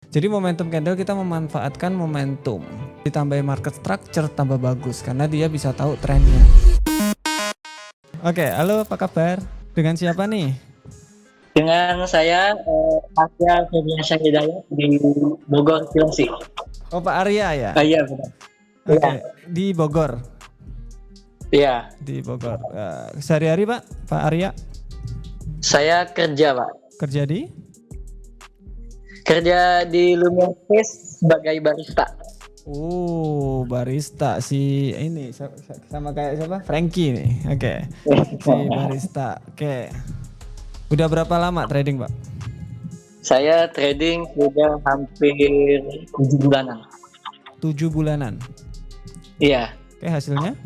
Jadi momentum candle kita memanfaatkan momentum, ditambahin market structure tambah bagus karena dia bisa tahu trennya. Oke, halo apa kabar? Dengan siapa nih? Dengan saya Arya Febriansyah Hidayat di Bogor, Cilengsi. Oh Pak Arya ya? Iya benar. Iya, Oke, di Bogor. iya. Di Bogor. Sehari-hari Pak Arya Saya kerja, Pak. kerja di? Kerja di Lumiere Space sebagai barista. Barista si ini sama kayak siapa? Frankie nih. Oke. Si barista. Oke. Udah berapa lama trading, Pak? Saya trading sudah hampir 7 bulanan. 7 bulanan. Iya. Oke, hasilnya?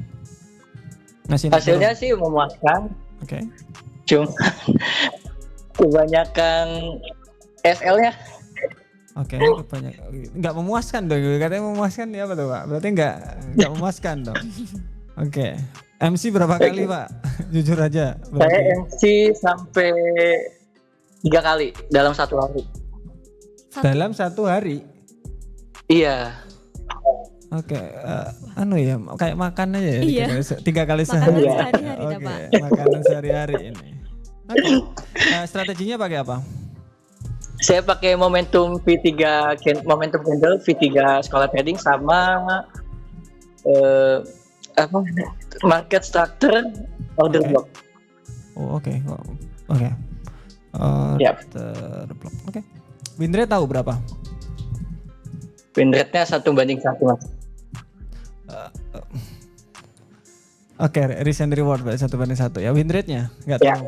Masih Hasilnya sih memuaskan. Oke. Cuma kebanyakan SL-nya. Oke, nggak memuaskan dong. Katanya memuaskan ya apa tuh, Pak? Berarti nggak memuaskan dong. Oke. MC berapa kali, Pak? Jujur aja. Berarti. Saya MC sampai 3 kali dalam satu hari. Dalam satu hari? Iya. Oke, ya kayak makan aja ya. Iya. 3 kali Makanan sehari. sehari-hari, Oke, Pak. makanan sehari-hari ini. Oke. Strateginya pakai apa? Saya pakai momentum momentum candle V3 sekolah trading sama market structure order block. Oh, oke. Oke. Yap. Terblok. Oke. Win rate tahu berapa? Win rate-nya 1:1, Mas. Oke, risk and reward 1:1 ya. Win rate-nya nggak tahu.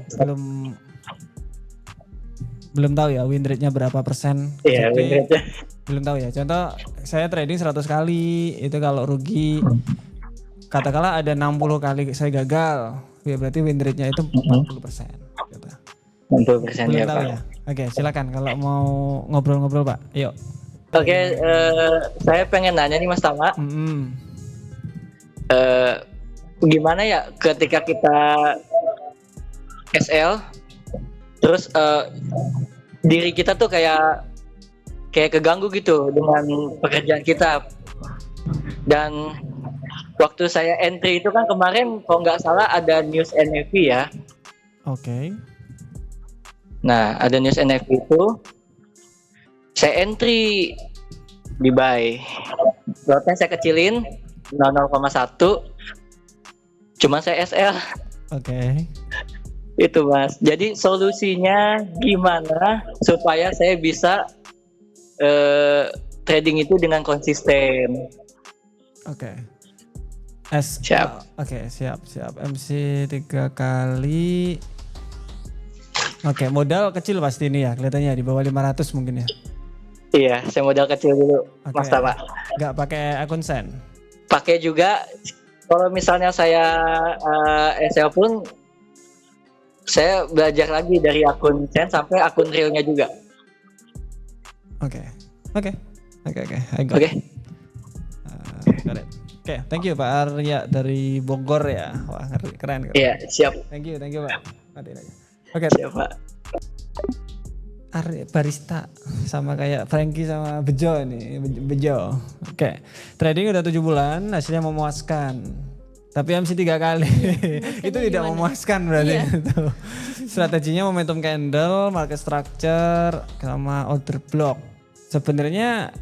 Belum tahu ya win rate-nya berapa persen. Iya, win rate-nya. Belum tahu ya. Contoh saya trading 100 kali, itu kalau rugi katakanlah ada 60 kali saya gagal, ya berarti win rate-nya itu 40%. Gitu. 60% Belum ya, tahu Pak. ya. Oke, silakan kalau mau ngobrol-ngobrol, Pak. Yuk. Oke, saya pengen nanya nih Mas Tama. Gimana ya ketika kita SL terus diri kita tuh kayak keganggu gitu dengan pekerjaan kita. Dan waktu saya entry itu kan kemarin kalau nggak salah ada news NFP ya. Oke. Nah, ada news NFP itu saya entry di buy. Lotnya saya kecilin 0,1. Cuma saya SL. Oke. Itu Mas. Jadi solusinya gimana supaya saya bisa trading itu dengan konsisten? Oke. Siap. Oke, siap. MC 3 kali. Oke, modal kecil pasti ini ya, kelihatannya di bawah 500 mungkin ya. Iya, saya modal kecil dulu, Mas Tama. Nggak pakai akun sen? Pakai juga. Kalau misalnya saya SL pun saya belajar lagi dari akun sen sampai akun realnya juga. Oke. Oke. Oke, thank you Pak Arya dari Bogor ya. Wah, keren. Iya, siap. Thank you Pak. Oke. Siap, Pak. Arya barista sama kayak Frankie sama Bejo nih, Bejo. Oke. Trading udah 7 bulan, hasilnya memuaskan. Tapi MC 3 kali. Itu tidak memuaskan berarti itu. Strateginya momentum candle, market structure sama order block. Sebenarnya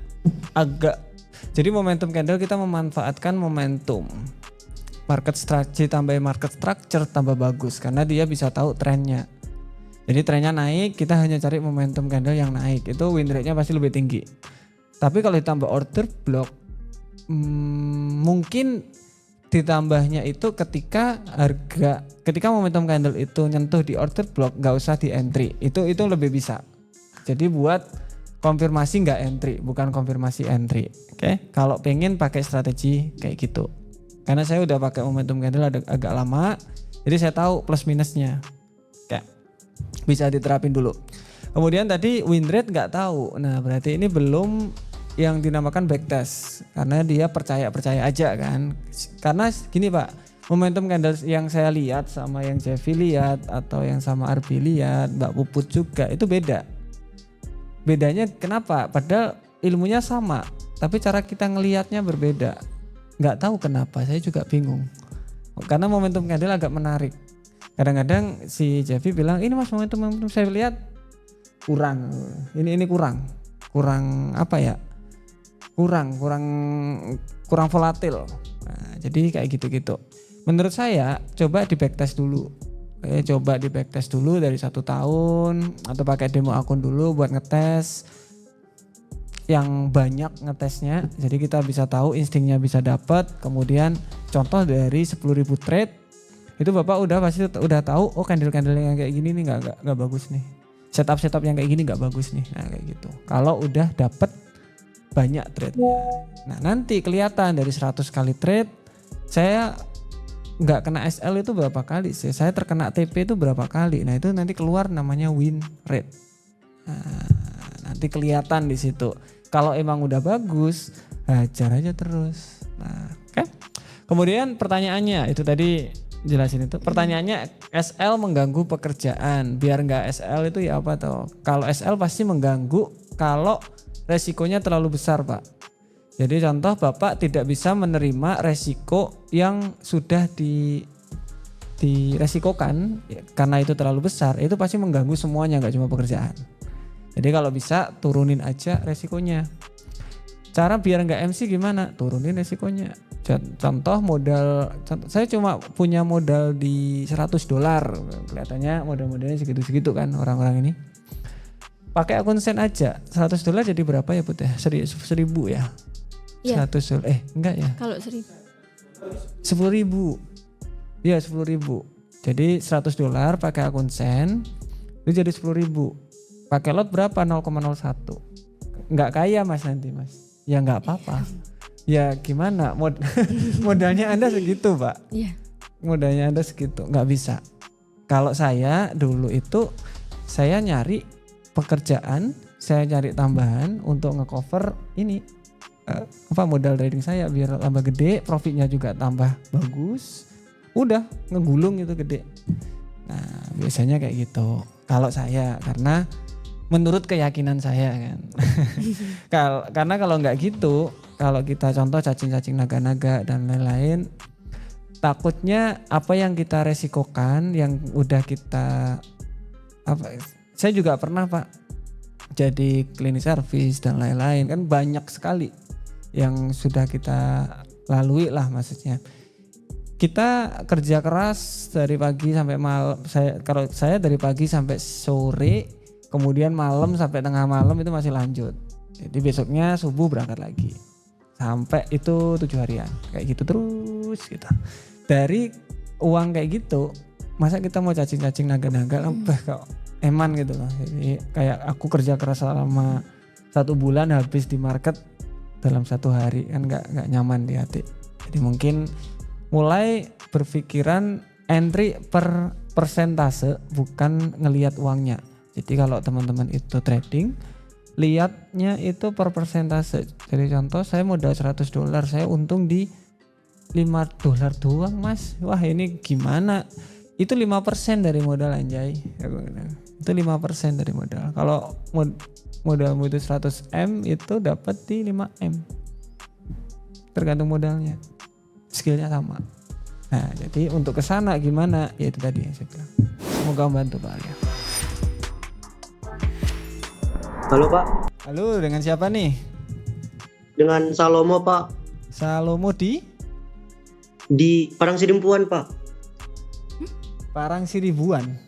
jadi momentum candle kita memanfaatkan momentum. Market structure tambahin market structure tambah bagus karena dia bisa tahu trennya. Jadi trennya naik, kita hanya cari momentum candle yang naik. Itu win rate-nya pasti lebih tinggi. Tapi kalau ditambah order block mungkin ditambahnya itu ketika momentum candle itu nyentuh di order block, nggak usah di entry. Itu lebih bisa. Jadi buat konfirmasi nggak entry, bukan konfirmasi entry. Oke, kalau pengen pakai strategi kayak gitu. Karena saya udah pakai momentum candle agak lama, jadi saya tahu plus minusnya. Oke, bisa diterapin dulu. Kemudian tadi win rate nggak tahu. Nah berarti ini belum yang dinamakan backtest karena dia percaya aja kan. Karena gini Pak, momentum candle yang saya lihat sama yang Jeffy lihat atau yang sama Arbi lihat, Mbak Puput juga itu beda. Bedanya kenapa? Padahal ilmunya sama, tapi cara kita ngelihatnya berbeda. Nggak tahu kenapa, saya juga bingung. Karena momentum candle agak menarik. Kadang-kadang si Jeffy bilang, ini mas momentum saya lihat kurang. Ini kurang apa ya? Kurang volatil. Nah, jadi kayak gitu-gitu. Menurut saya coba di backtest dulu. Coba di backtest dulu dari 1 tahun atau pakai demo akun dulu buat ngetes yang banyak ngetesnya. Jadi kita bisa tahu instingnya bisa dapat. Kemudian contoh dari 10.000 trade itu Bapak pasti udah tahu oh candle-candle yang kayak gini nih nggak bagus nih. Setup yang kayak gini nggak bagus nih. Nah kayak gitu. Kalau udah dapat banyak trade. Nah nanti kelihatan dari 100 kali trade saya nggak kena SL itu berapa kali sih? Saya terkena TP itu berapa kali? Nah itu nanti keluar namanya win rate. Nah, nanti kelihatan di situ. Kalau emang udah bagus, hajar aja terus. Nah, oke. Kemudian pertanyaannya itu tadi jelasin itu. Pertanyaannya SL mengganggu pekerjaan. Biar nggak SL itu ya apa tuh? Kalau SL pasti mengganggu kalau resikonya terlalu besar, Pak. Jadi contoh Bapak tidak bisa menerima resiko yang sudah diresikokan karena itu terlalu besar, itu pasti mengganggu semuanya, nggak cuma pekerjaan. Jadi kalau bisa turunin aja resikonya. Cara biar nggak MC gimana? Turunin resikonya. Contoh saya cuma punya modal di $100, kelihatannya modal-modalnya segitu-segitu kan orang-orang ini. Pakai akun Sen aja, $100 jadi berapa ya Put ya? 1.000 ya? Ya. 100 enggak ya? Kalau 1.000. 10.000. Ya 10.000. Jadi $100 pakai akun Sen itu jadi 10.000. Pakai lot berapa? 0,01. Enggak kaya Mas nanti Mas. Ya enggak apa-apa. Ya gimana? Modalnya Anda segitu Pak. Iya. Modalnya Anda segitu. Enggak bisa. Kalau saya dulu itu saya nyari pekerjaan, saya cari tambahan untuk ngecover ini modal trading saya biar tambah gede, profitnya juga tambah bagus. Udah ngegulung itu gede. Nah, biasanya kayak gitu. Kalau saya karena menurut keyakinan saya kan. Karena kalau nggak gitu, kalau kita contoh cacing-cacing naga-naga dan lain-lain, takutnya apa yang kita resikokan yang udah kita saya juga pernah Pak jadi cleaning service dan lain-lain kan banyak sekali yang sudah kita lalui lah maksudnya. Kita kerja keras dari pagi sampai malam. Kalau saya dari pagi sampai sore, kemudian malam sampai tengah malam itu masih lanjut. Jadi besoknya subuh berangkat lagi. Sampai itu 7 harian. Kayak gitu terus gitu. Dari uang kayak gitu, masa kita mau cacing-cacing naga-naga kok eman gitu loh. Jadi kayak aku kerja keras selama 1 bulan habis di market dalam 1 hari kan nggak nyaman di hati. Jadi mungkin mulai berpikiran entry per persentase bukan ngelihat uangnya. Jadi kalau teman-teman itu trading lihatnya itu per persentase. Jadi contoh saya modal $100, saya untung di $5 doang Mas. Wah ini gimana? Itu 5% dari modal anjay. Itu 5% dari modal. Kalau modalmu itu 100M itu dapat di 5M. Tergantung modalnya. Skillnya sama. Nah, jadi untuk kesana gimana? Ya itu tadi yang saya bilang. Semoga membantu Pak Arya. Halo Pak. Halo, dengan siapa nih? Dengan Salomo Pak. Salomo di Padang Sidimpuan Pak. Parang Siribuan.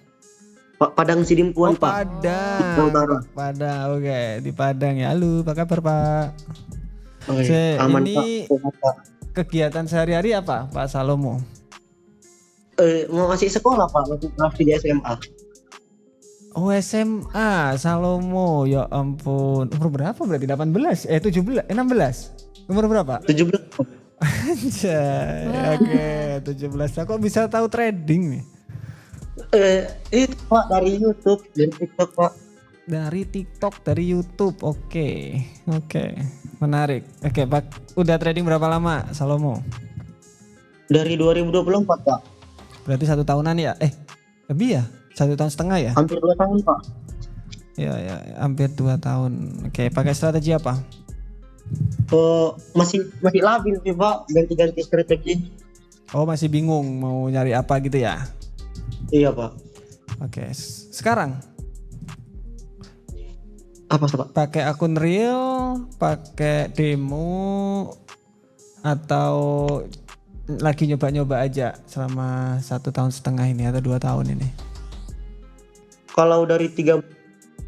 Padang Sidimpuan Pak. Padang. Padang, oke. Di Padang ya. Halo, apa kabar Pak? Aman ini Pak. Kegiatan sehari-hari apa Pak Salomo? Mau masih sekolah Pak, masih di SMA. Oh SMA, Salomo, ya ampun. Umur berapa berarti? 18? 17? 16? Umur berapa? 17. Anjay, oke 17. Kok bisa tahu trading nih? Itu Pak dari YouTube dan TikTok Pak. Dari TikTok, dari YouTube, oke, menarik. Oke Pak, udah trading berapa lama Salomo? Dari 2024 Pak. Berarti 1 tahunan ya? Lebih ya? 1,5 tahun ya? Hampir 2 tahun Pak. Ya, hampir 2 tahun. Oke, pakai strategi apa? Masih labil sih Pak, ganti-ganti strategi. Oh, masih bingung mau nyari apa gitu ya? Iya Pak. Oke, sekarang Apa Pak? pakai akun real, pakai demo, atau lagi nyoba-nyoba aja selama 1,5 tahun ini atau 2 tahun ini? Kalau dari 3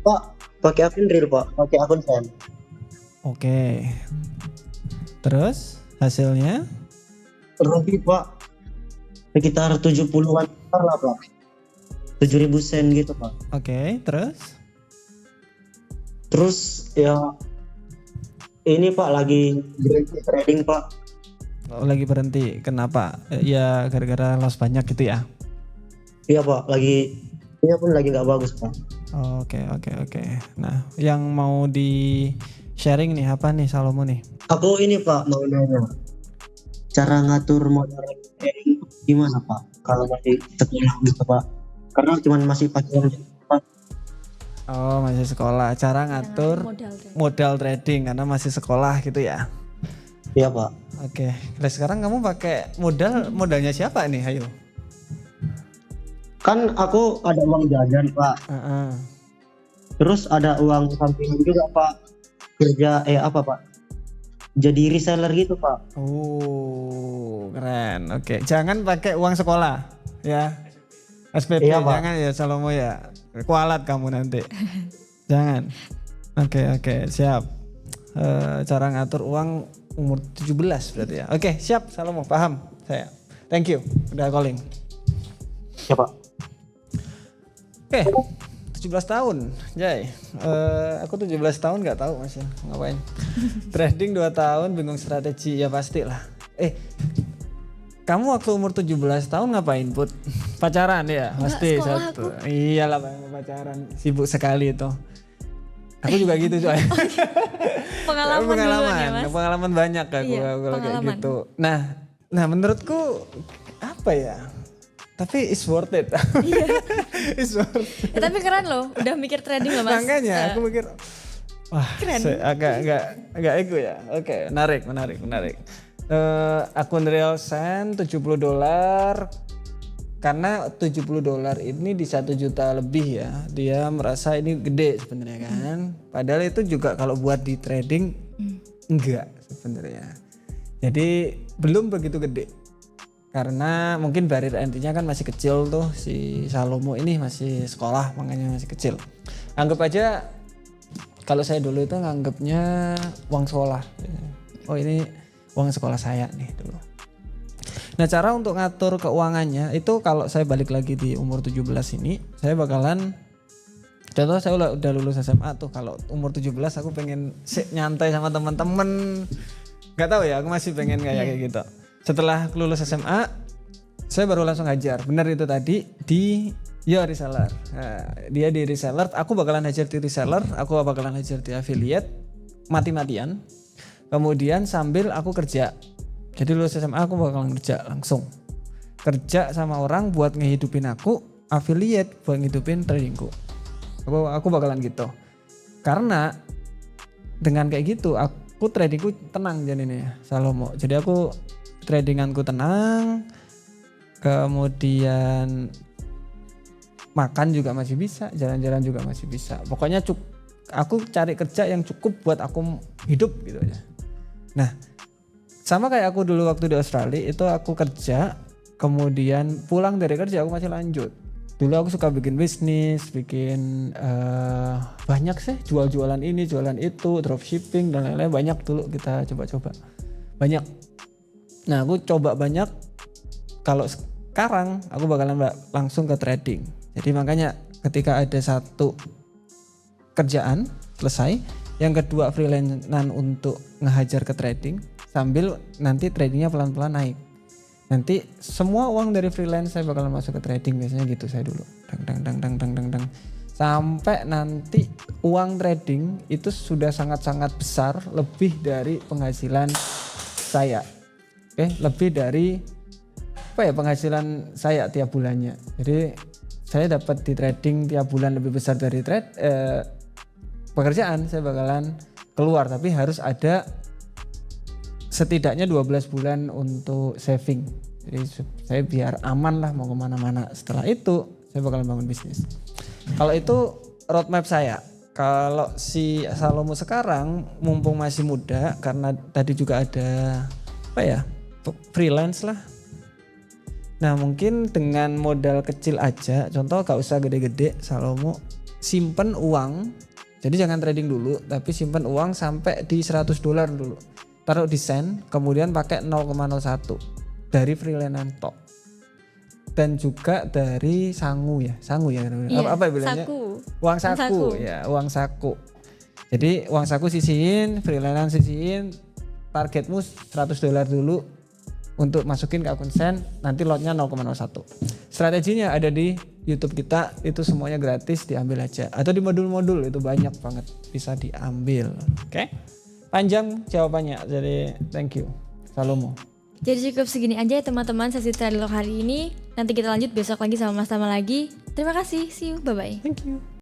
Pak, pakai akun real Pak, pakai akun fan. Oke. Terus hasilnya? Rugi Pak, sekitar 70-an lah Pak, 7.000 sen gitu Pak. Oke, Terus ya ini Pak lagi berhenti trading Pak. lagi berhenti. Kenapa? Ya gara-gara loss banyak gitu ya? Iya Pak, lagi ini pun lagi nggak bagus Pak. Oke. Nah, yang mau di sharing nih apa nih Salomo nih? Aku ini Pak mau nanya, cara ngatur modal trading gimana Pak? Kalau masih sekolah gitu Pak, karena cuma masih pakai Pak. Oh, masih sekolah. Cara ngatur modal trading karena masih sekolah gitu ya? Iya Pak. Oke. Nah, sekarang kamu pakai modalnya siapa nih, Hayo? Kan aku ada uang jajan Pak, Heeh. terus ada uang sampingan juga Pak, kerja apa Pak, jadi reseller gitu Pak. Oh, keren. Oke, jangan pakai uang sekolah ya. SPP Iya, Pak. jangan ya Salomo ya. Kualat kamu nanti. Jangan. Oke, siap. Cara ngatur uang umur 17 berarti ya. Oke, siap Salomo, paham saya. Thank you udah calling. Ya Pak. Oke, 17 tahun, Jay. Aku 17 tahun nggak tahu masih ngapain. Trading 2 tahun, bingung strategi ya pasti lah. Kamu waktu umur 17 tahun ngapain, Put? Pacaran ya? Pasti satu. Iyalah pacaran, sibuk sekali itu. Aku juga gitu coy. Duluan ya, Mas? Pengalaman banyak aku Iya, kalau kayak pengalaman. gitu. Nah menurutku apa ya? Tapi it's worth it. It's worth it. Tapi keren loh, udah mikir trading loh Mas. Makanya aku mikir, wah, Keren. agak ego ya. Oke, menarik. Akun Real Sen $70, karena $70 ini di 1 juta lebih ya. Dia merasa ini gede sebenarnya kan. Padahal itu juga kalau buat di trading enggak sebenarnya. Jadi belum begitu gede. Karena mungkin barrier entry-nya kan masih kecil tuh, si Salomo ini masih sekolah makanya masih kecil. Anggap aja kalau saya dulu itu nganggapnya uang sekolah. Oh ini uang sekolah saya nih dulu. Nah cara untuk ngatur keuangannya itu kalau saya balik lagi di umur 17 ini, saya bakalan, contoh saya udah lulus SMA tuh, kalau umur 17 aku pengen nyantai sama teman-teman. Gak tahu ya, aku masih pengen kayak gitu. Setelah lulus SMA, saya baru langsung hajar. Benar itu tadi di reseller. Nah, dia di reseller, aku bakalan hajar di reseller, aku bakalan hajar di affiliate, mati-matian. Kemudian sambil aku kerja. Jadi lulus SMA aku bakalan kerja langsung. Kerja sama orang buat ngehidupin aku, affiliate buat ngehidupin tradingku. Aku bakalan gitu. Karena dengan kayak gitu aku tradingku tenang jadinya Salomo. Jadi aku tradinganku tenang, kemudian makan juga masih bisa, jalan-jalan juga masih bisa. Pokoknya aku cari kerja yang cukup buat aku hidup gitu aja. Nah, sama kayak aku dulu waktu di Australia itu aku kerja, kemudian pulang dari kerja aku masih lanjut. Dulu aku suka bikin bisnis, bikin banyak sih, jual-jualan ini, jualan itu, dropshipping dan lain-lain, banyak dulu kita coba-coba. Banyak. Nah aku coba banyak, kalau sekarang aku bakalan langsung ke trading. Jadi makanya ketika ada satu kerjaan selesai, yang kedua freelance-an untuk ngehajar ke trading, sambil nanti tradingnya pelan-pelan naik. Nanti semua uang dari freelance saya bakalan masuk ke trading, biasanya gitu saya dulu. Dang. Sampai nanti uang trading itu sudah sangat-sangat besar, lebih dari penghasilan saya. Lebih dari penghasilan saya tiap bulannya. Jadi saya dapat di trading tiap bulan lebih besar dari pekerjaan saya bakalan keluar, tapi harus ada setidaknya 12 bulan untuk saving. Jadi saya biar aman lah mau kemana-mana. Setelah itu saya bakalan bangun bisnis. Kalau itu roadmap saya. Kalau si Salomo sekarang mumpung masih muda, karena tadi juga ada freelance lah. Nah mungkin dengan modal kecil aja, contoh gak usah gede-gede, Salomo simpen uang. Jadi jangan trading dulu, tapi simpen uang sampai di $100 dulu. Taruh di sen, kemudian pakai 0,01 dari freelance tok. Dan juga dari sangu ya apa bilangnya? Uang saku ya, uang saku. Jadi uang saku sisihin, freelance sisihin, targetmu $100 dulu untuk masukin ke akun sen, nanti lotnya 0,01. Strateginya ada di YouTube kita, itu semuanya gratis, diambil aja. Atau di modul-modul itu banyak banget bisa diambil. Oke? Panjang jawabannya, jadi thank you Salomo. Jadi cukup segini aja ya teman-teman sesi Tradilog hari ini. Nanti kita lanjut besok lagi sama Mas Tama lagi. Terima kasih, see you, bye-bye. Thank you.